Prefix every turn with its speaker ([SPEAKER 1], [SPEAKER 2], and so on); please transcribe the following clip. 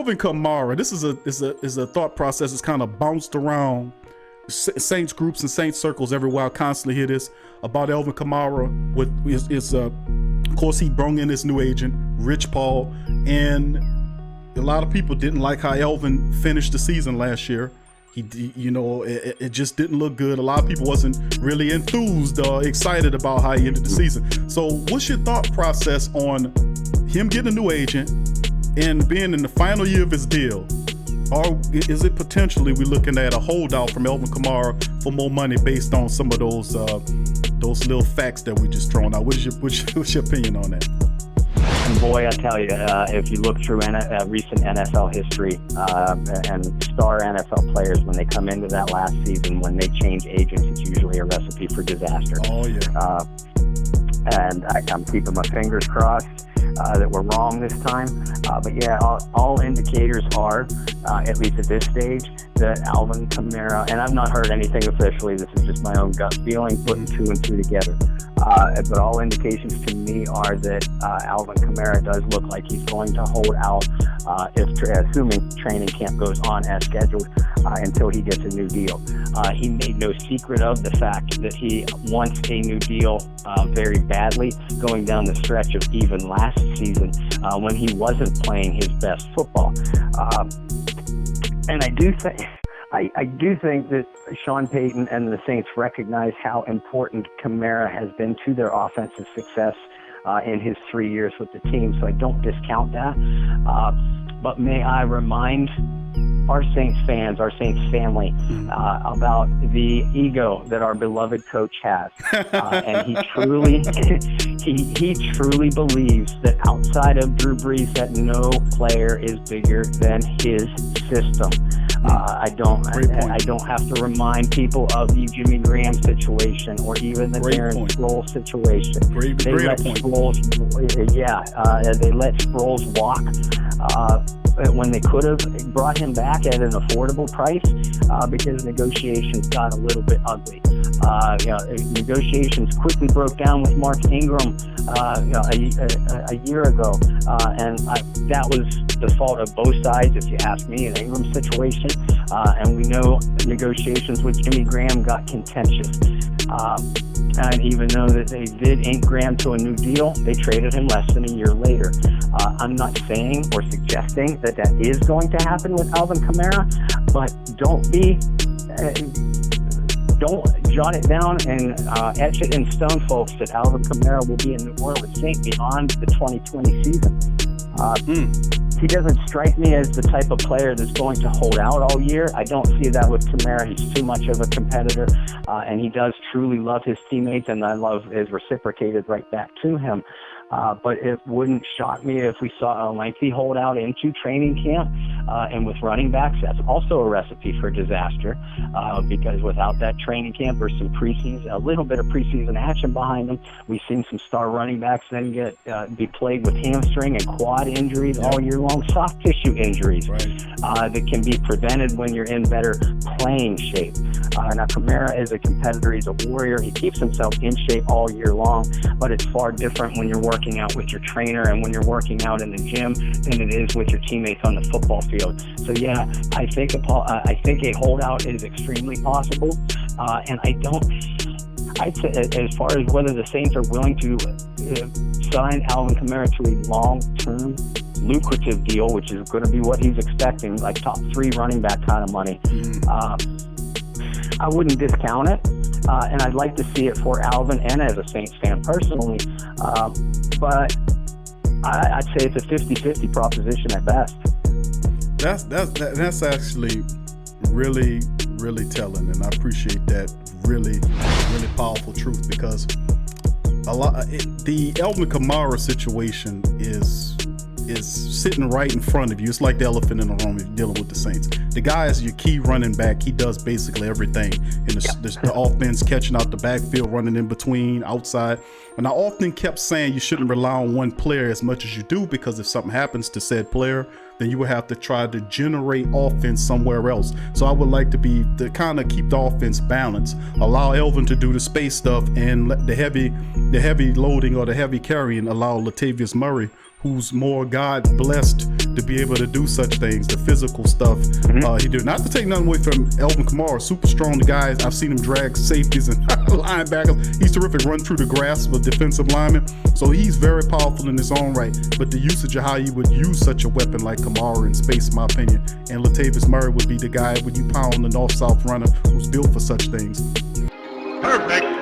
[SPEAKER 1] Alvin Kamara, this is a thought process that's kind of bounced around Saints groups and Saints circles everywhere. I constantly hear this about Alvin Kamara. Of course, he brought in this new agent, Rich Paul, and a lot of people didn't like how Alvin finished the season last year. It just didn't look good. A lot of people wasn't really enthused or excited about how he ended the season. So what's your thought process on him getting a new agent and being in the final year of his deal? Or is it potentially we're looking at a holdout from Alvin Kamara for more money based on some of those little facts that we just thrown out? What's your opinion on that?
[SPEAKER 2] And boy, I tell you, if you look through recent NFL history and star NFL players, when they come into that last season, when they change agents, it's usually a recipe for disaster.
[SPEAKER 1] Oh, yeah.
[SPEAKER 2] And I'm keeping my fingers crossed that we're wrong this time. But yeah, all indicators are, at least at this stage, that Alvin Kamara, and I've not heard anything officially, this is just my own gut feeling, putting two and two together. But all indications to me are that Alvin Kamara does look like he's going to hold out, assuming training camp goes on as scheduled, until he gets a new deal. He made no secret of the fact that he wants a new deal very badly, going down the stretch of even last season when he wasn't playing his best football. And I do think that Sean Payton and the Saints recognize how important Kamara has been to their offensive success in his 3 years with the team, so I don't discount that. But may I remind our Saints fans, our Saints family, about the ego that our beloved coach has. And he truly believes that outside of Drew Brees, that no player is bigger than his system. I don't have to remind people of the Jimmy Graham situation or even the Darren Sproles situation. They let Sproles walk when they could have brought him back at an affordable price because negotiations got a little bit ugly. Negotiations quickly broke down with Mark Ingram a year ago, and that was the fault of both sides, if you ask me, in Ingram's situation. And we know negotiations with Jimmy Graham got contentious. And even though that they did ink Graham to a new deal, they traded him less than a year later. I'm not saying or suggesting that is going to happen with Alvin Kamara, but don't jot it down and etch it in stone, folks, that Alvin Kamara will be a New Orleans Saint beyond the 2020 season. He doesn't strike me as the type of player that's going to hold out all year. I don't see that with Kamara. He's too much of a competitor, and he does truly love his teammates, and that love is reciprocated right back to him. But it wouldn't shock me if we saw a lengthy holdout into training camp. And with running backs, that's also a recipe for disaster because without that training camp or some a little bit of preseason action behind them, we've seen some star running backs then be plagued with hamstring and quad injuries all year long, soft tissue injuries that can be prevented when you're in better playing shape. Now, Kamara is a competitor. He's a warrior. He keeps himself in shape all year long, but it's far different when you're working out with your trainer and when you're working out in the gym than it is with your teammates on the football field. So yeah, I think a holdout is extremely possible, and I'd say as far as whether the Saints are willing to sign Alvin Kamara to a long-term lucrative deal, which is going to be what he's expecting, like top 3 running back kind of money, I wouldn't discount it. And I'd like to see it for Alvin and as a Saints fan personally. But I'd say it's a 50-50 proposition at best.
[SPEAKER 1] That's actually really, really telling, and I appreciate that really, really powerful truth, because the Alvin Kamara situation is sitting right in front of you. It's like the elephant in the room if you're dealing with the Saints. The guy is your key running back. He does basically everything in the offense, catching out the backfield, running in between, outside. And I often kept saying you shouldn't rely on one player as much as you do, because if something happens to said player, then you would have to try to generate offense somewhere else. So I would like to kind of keep the offense balanced, allow Alvin to do the space stuff, and let the heavy loading or the heavy carrying allow Latavius Murray, who's more God blessed to be able to do such things, the physical stuff he did. Not to take nothing away from Alvin Kamara, super strong guys. I've seen him drag safeties and linebackers. He's terrific, run through the grass with defensive linemen. So he's very powerful in his own right. But the usage of how you would use such a weapon like Kamara in space, in my opinion, and Latavius Murray would be the guy when you pound the north-south runner who's built for such things.
[SPEAKER 3] Perfect.